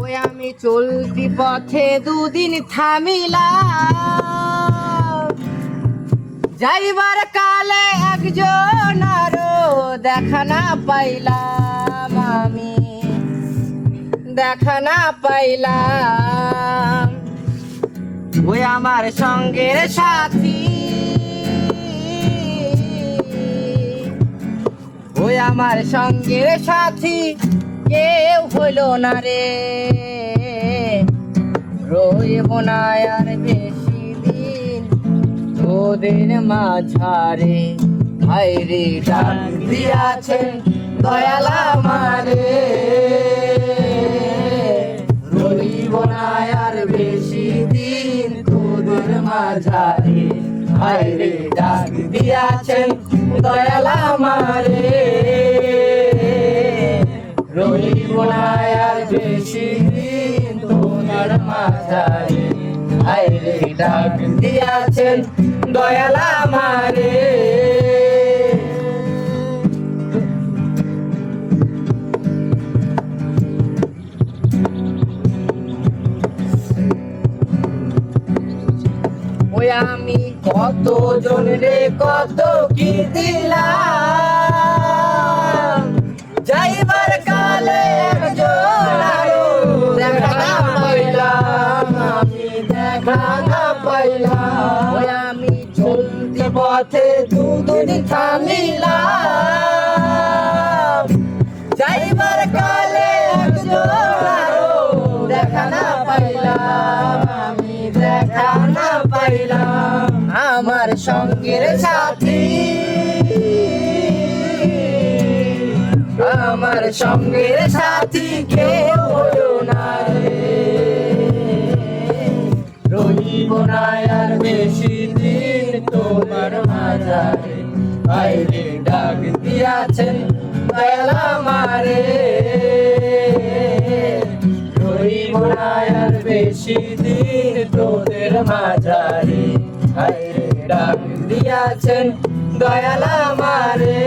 ওই আমি চলতি পথে দুদিন থামিলাম, যাইবার কালে একজন আরো দেখা না পাইলাম, আমি দেখা না পাইলাম। ওই আমার সঙ্গের সাথী, ওই আমার সঙ্গের সাথী কেউ হইল না রে, রইব না আর বেশি দিন তোদের মাঝারে। হায়রে ডাক দিয়াছেন দয়াল আমারে, রইব না আর বেশি দিন তোদের মাঝারে। হায়রে ডাক দিয়াছেন দয়াল আমারে, রইব না আর বেশি দিন তোদের মাঝারে। হায়রে ডাক দিয়াছেন দয়াল আমারে। ওই আমি কত জন রে কত কি দিলাম, যাইবার কালে একজন আরো দেখা না পাইলাম, আমি দেখা না পাইলাম। ওই আমি চলতি পথে দুদিন থামিলাম, যাইবার কালে একজন আরো দেখা না পাইলাম, আমি দেখা না পাইলাম। আমার সঙ্গের সাথী, আমার সঙ্গের সাথী কেউ হলো না রে, রইব না আর বেশি দিন তোমার মাঝারে। হায়রে ডাক দিয়াছেন দয়াল আমারে, রইব না আর বেশি দিন তোদের মাঝারে। হায়রে ডাক দিয়াছেন দয়াল আমারে।